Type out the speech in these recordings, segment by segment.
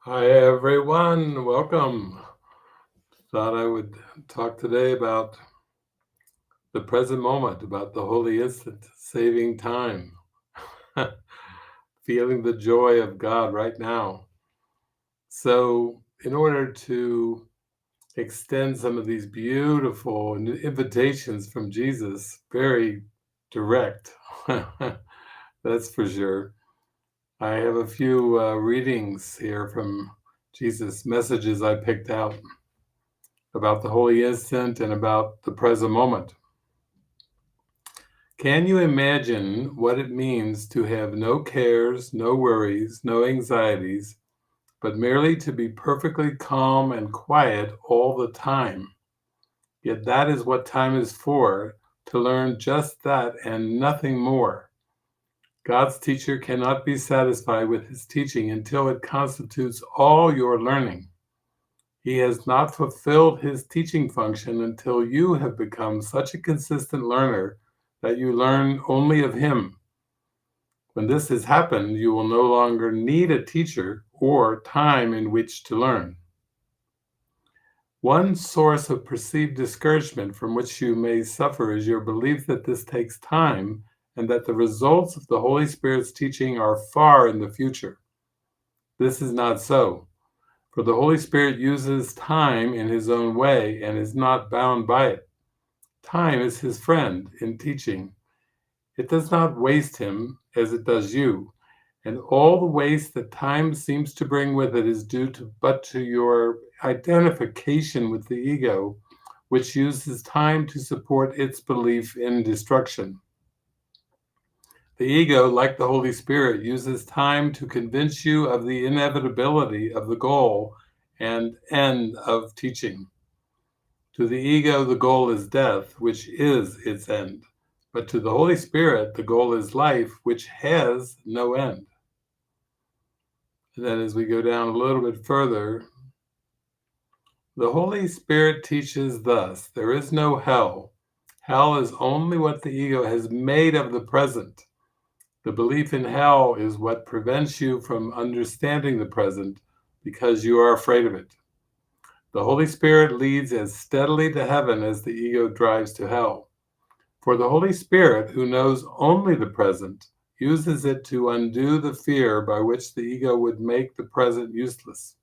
Hi everyone, welcome. Thought I would talk today about the present moment, about the holy instant, saving time, feeling the joy of God right now. So, in order to extend some of these beautiful invitations from Jesus, very direct, that's for sure. I have a few readings here from Jesus' messages I picked out about the holy instant and about the present moment. Can you imagine what it means to have no cares, no worries, no anxieties, but merely to be perfectly calm and quiet all the time? Yet that is what time is for, to learn just that and nothing more. God's teacher cannot be satisfied with his teaching until it constitutes all your learning. He has not fulfilled his teaching function until you have become such a consistent learner that you learn only of him. When this has happened, you will no longer need a teacher or time in which to learn. One source of perceived discouragement from which you may suffer is your belief that this takes time and that the results of the Holy Spirit's teaching are far in the future. This is not so. For the Holy Spirit uses time in his own way and is not bound by it. Time is his friend in teaching. It does not waste him as it does you, and all the waste that time seems to bring with it is due to your identification with the ego, which uses time to support its belief in destruction. The ego, like the Holy Spirit, uses time to convince you of the inevitability of the goal and end of teaching. To the ego, the goal is death, which is its end. But to the Holy Spirit, the goal is life, which has no end. And then as we go down a little bit further, the Holy Spirit teaches thus: there is no hell. Hell is only what the ego has made of the present. The belief in hell is what prevents you from understanding the present because you are afraid of it. The Holy Spirit leads as steadily to heaven as the ego drives to hell. For the Holy Spirit, who knows only the present, uses it to undo the fear by which the ego would make the present useless.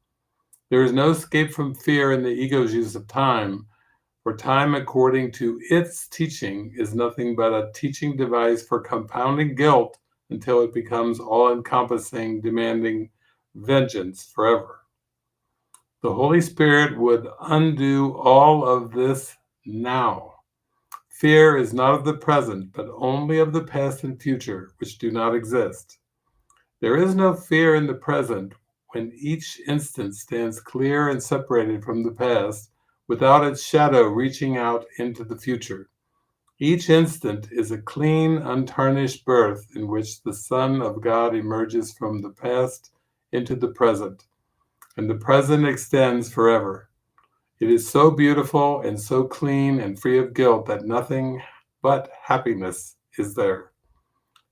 There is no escape from fear in the ego's use of time, for time, according to its teaching, is nothing but a teaching device for compounding guilt until it becomes all-encompassing, demanding vengeance forever. The Holy Spirit would undo all of this now. Fear is not of the present, but only of the past and future, which do not exist. There is no fear in the present when each instant stands clear and separated from the past, without its shadow reaching out into the future. Each instant is a clean, untarnished birth in which the Son of God emerges from the past into the present, and the present extends forever. It is so beautiful and so clean and free of guilt that nothing but happiness is there.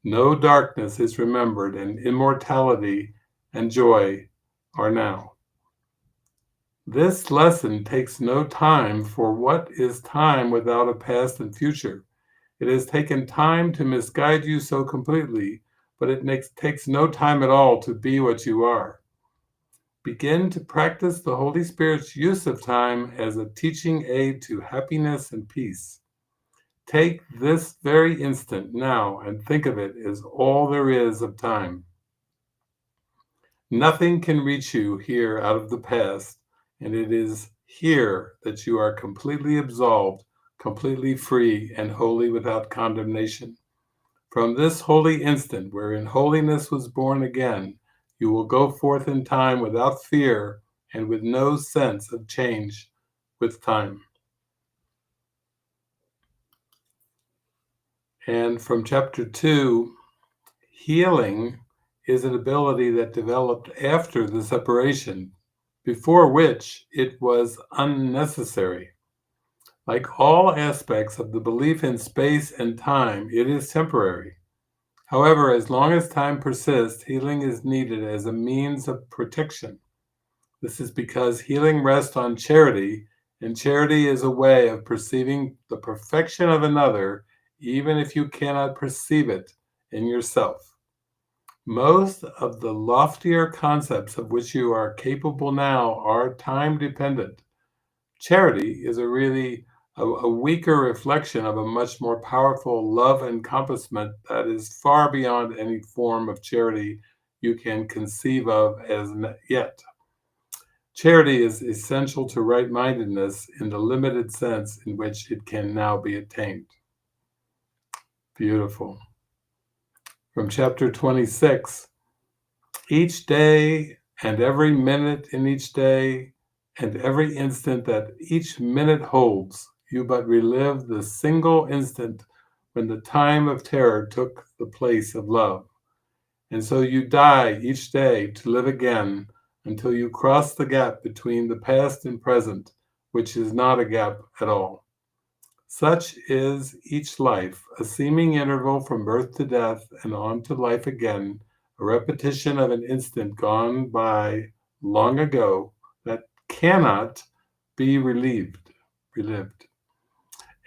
No darkness is remembered, and immortality and joy are now. This lesson takes no time, for what is time without a past and future? It has taken time to misguide you so completely, but takes no time at all to be what you are. Begin to practice the Holy Spirit's use of time as a teaching aid to happiness and peace. Take this very instant now and think of it as all there is of time. Nothing can reach you here out of the past, and it is here that you are completely absolved, completely free, and wholly without condemnation. From this holy instant, wherein holiness was born again, you will go forth in time without fear and with no sense of change with time. And from chapter 2, healing is an ability that developed after the separation, before which it was unnecessary. Like all aspects of the belief in space and time, it is temporary. However, as long as time persists, healing is needed as a means of protection. This is because healing rests on charity, and charity is a way of perceiving the perfection of another, even if you cannot perceive it in yourself. Most of the loftier concepts of which you are capable now are time dependent. Charity is a weaker reflection of a much more powerful love encompassment that is far beyond any form of charity you can conceive of as yet. Charity is essential to right-mindedness in the limited sense in which it can now be attained. Beautiful. From chapter 26, each day and every minute in each day and every instant that each minute holds, you but relive the single instant when the time of terror took the place of love. And so you die each day to live again until you cross the gap between the past and present, which is not a gap at all. Such is each life, a seeming interval from birth to death and on to life again, a repetition of an instant gone by long ago that cannot be relived.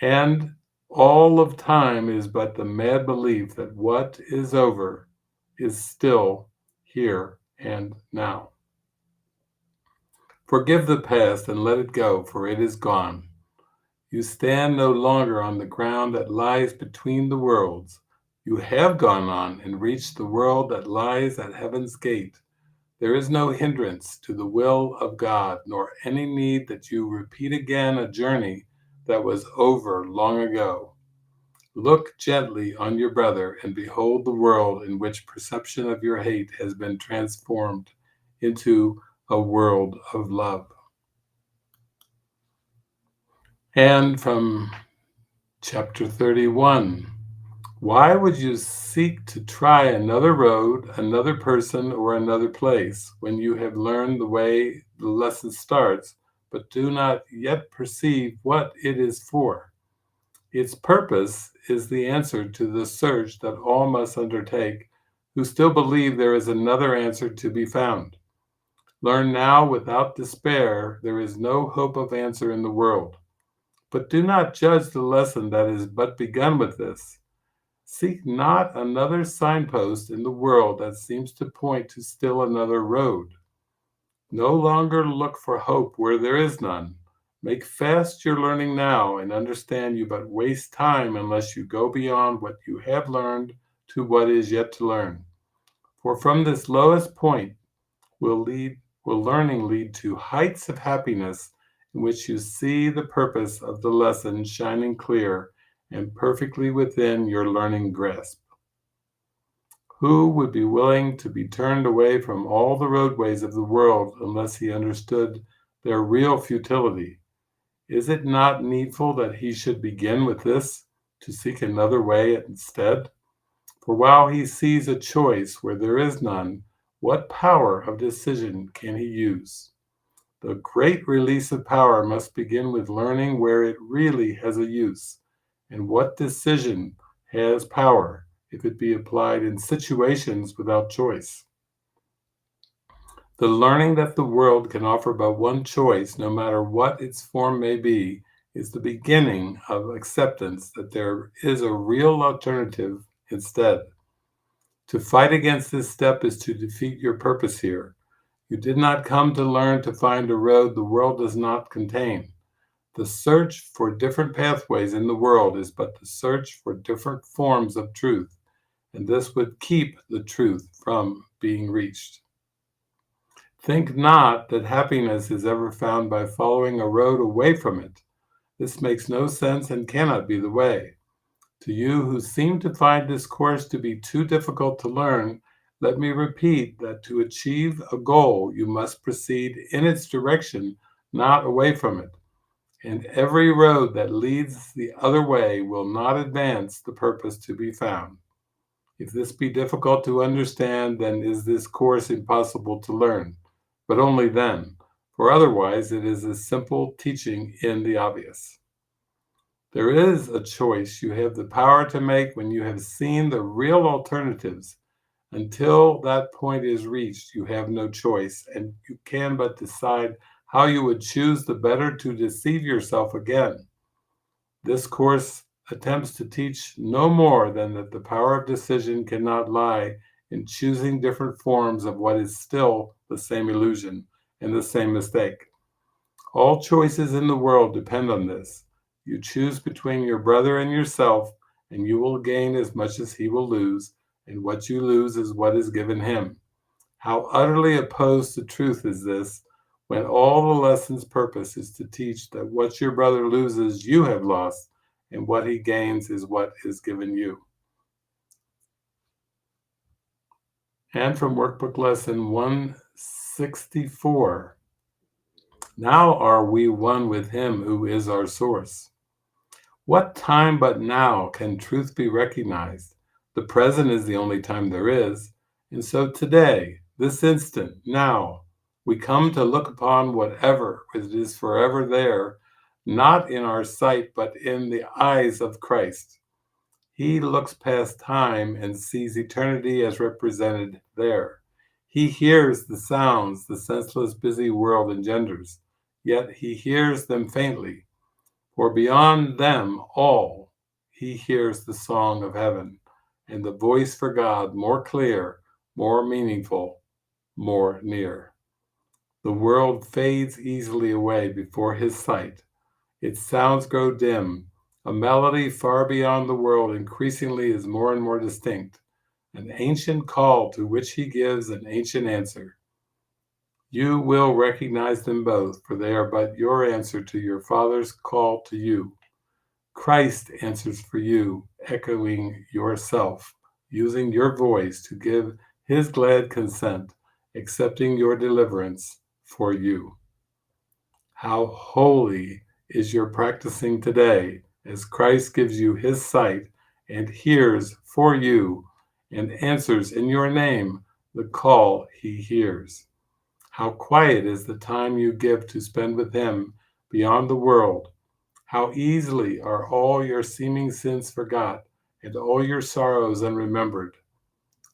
And all of time is but the mad belief that what is over is still here and now. Forgive the past and let it go, for it is gone. You stand no longer on the ground that lies between the worlds. You have gone on and reached the world that lies at heaven's gate. There is no hindrance to the will of God, nor any need that you repeat again a journey that was over long ago. Look gently on your brother and behold the world in which perception of your hate has been transformed into a world of love. And from chapter 31, why would you seek to try another road, another person, or another place when you have learned the way the lesson starts, but do not yet perceive what it is for? Its purpose is the answer to the search that all must undertake who still believe there is another answer to be found. Learn now without despair, there is no hope of answer in the world. But do not judge the lesson that is but begun with this. Seek not another signpost in the world that seems to point to still another road. No longer look for hope where there is none. Make fast your learning now and understand you but waste time unless you go beyond what you have learned to what is yet to learn. For from this lowest point will learning lead to heights of happiness in which you see the purpose of the lesson shining clear and perfectly within your learning grasp. Who would be willing to be turned away from all the roadways of the world unless he understood their real futility? Is it not needful that he should begin with this, to seek another way instead? For while he sees a choice where there is none, what power of decision can he use? The great release of power must begin with learning where it really has a use, and what decision has power if it be applied in situations without choice. The learning that the world can offer but one choice, no matter what its form may be, is the beginning of acceptance that there is a real alternative instead. To fight against this step is to defeat your purpose here. You did not come to learn to find a road the world does not contain. The search for different pathways in the world is but the search for different forms of truth, and this would keep the truth from being reached. Think not that happiness is ever found by following a road away from it. This makes no sense and cannot be the way. To you who seem to find this course to be too difficult to learn, let me repeat that to achieve a goal, you must proceed in its direction, not away from it. And every road that leads the other way will not advance the purpose to be found. If this be difficult to understand, then is this course impossible to learn, but only then, for otherwise it is a simple teaching in the obvious. There is a choice you have the power to make when you have seen the real alternatives, Until that point is reached, you have no choice, and you can but decide how you would choose the better to deceive yourself again. This course attempts to teach no more than that the power of decision cannot lie in choosing different forms of what is still the same illusion and the same mistake. All choices in the world depend on this. You choose between your brother and yourself, and you will gain as much as he will lose, and what you lose is what is given him. How utterly opposed to truth is this, when all the lesson's purpose is to teach that what your brother loses, you have lost, and what he gains is what is given you. And from Workbook Lesson 164, now are we one with him who is our source. What time but now can truth be recognized? The present is the only time there is. And so today, this instant, now, we come to look upon whatever it is forever there, not in our sight, but in the eyes of Christ. He looks past time and sees eternity as represented there. He hears the sounds the senseless, busy world engenders, yet he hears them faintly. For beyond them all, he hears the song of heaven, and the voice for God more clear, more meaningful, more near. The world fades easily away before his sight. Its sounds grow dim. A melody far beyond the world increasingly is more and more distinct, an ancient call to which he gives an ancient answer. You will recognize them both, for they are but your answer to your Father's call to you. Christ answers for you, echoing yourself, using your voice to give his glad consent, accepting your deliverance for you. How holy is your practicing today as Christ gives you his sight and hears for you and answers in your name the call he hears. How quiet is the time you give to spend with him beyond the world. How easily are all your seeming sins forgot and all your sorrows unremembered.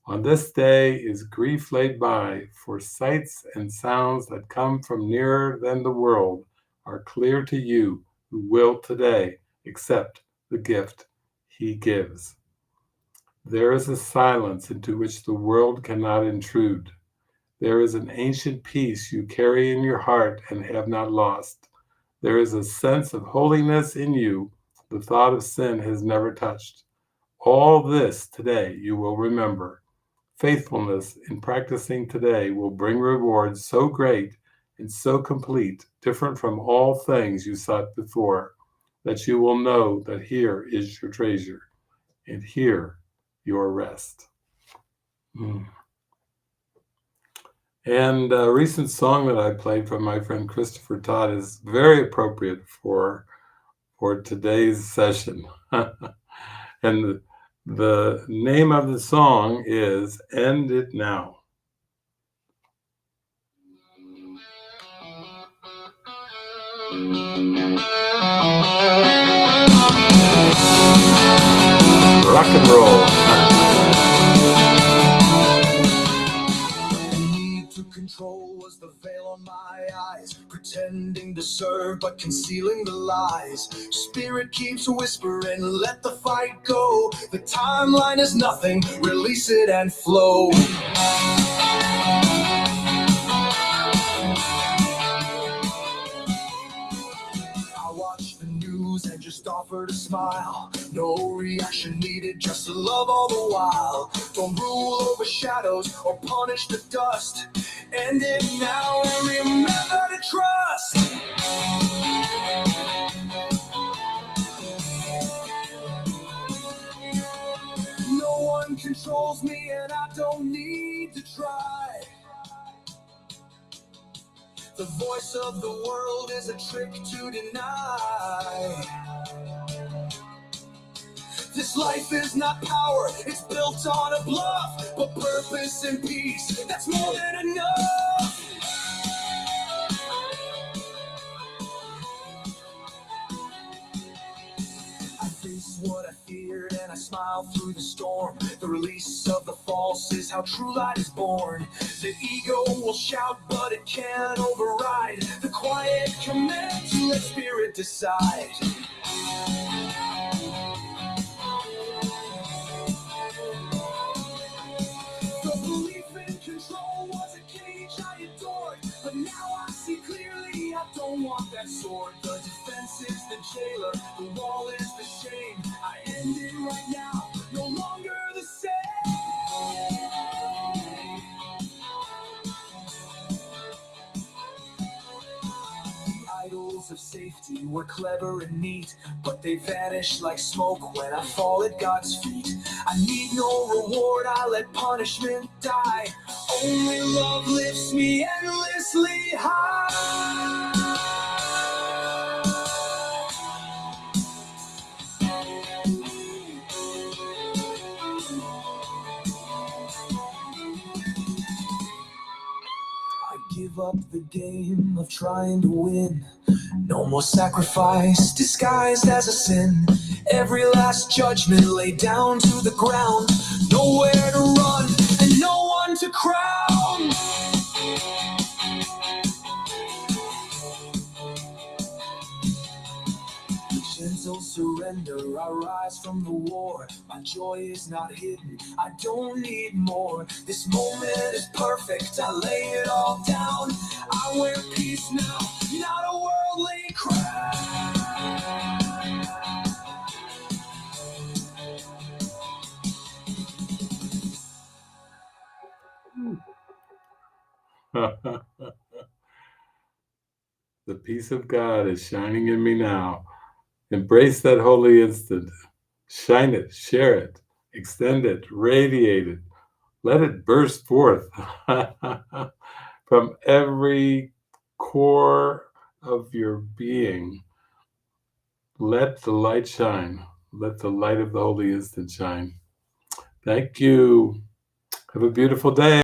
On this day is grief laid by, for sights and sounds that come from nearer than the world are clear to you who will today accept the gift he gives. There is a silence into which the world cannot intrude. There is an ancient peace you carry in your heart and have not lost. There is a sense of holiness in you the thought of sin has never touched. All this today you will remember. Faithfulness in practicing today will bring rewards so great and so complete, different from all things you sought before, that you will know that here is your treasure and here your rest. And a recent song that I played from my friend Christopher Todd is very appropriate for today's session. And the name of the song is End It Now. Rock and roll. Control was the veil on my eyes, pretending to serve but concealing the lies. Spirit keeps whispering, let the fight go. The timeline is nothing, release it and flow. I watched the news and just offered a smile. No reaction needed, just to love all the while. Don't rule over shadows or punish the dust. End it now and remember to trust. No one controls me and I don't need to try. The voice of the world is a trick to deny. This life is not power, it's built on a bluff. But purpose and peace, that's more than enough. I face what I feared and I smile through the storm. The release of the false is how true light is born. The ego will shout, but it can't override the quiet command to let spirit decide. The belief in control was a cage I adored, but now I see clearly I don't want that sword. The defense is the jailer, the wall is the shame. I end it right now, no longer the same. Idols of safety were clever and neat, but they vanish like smoke when I fall at God's feet. I need no reward, I let punishment die. Only love lifts me endlessly high. I give up the game of trying to win. No more sacrifice disguised as a sin. Every last judgment laid down to the ground. Nowhere to run and no one to crown. Gentle surrender, I rise from the war. My joy is not hidden, I don't need more. This moment is perfect, I lay it all down. I wear peace now, not a worldly crown. The peace of God is shining in me now. Embrace that holy instant. Shine it, share it, extend it, radiate it. Let it burst forth from every core of your being. Let the light shine. Let the light of the holy instant shine. Thank you. Have a beautiful day.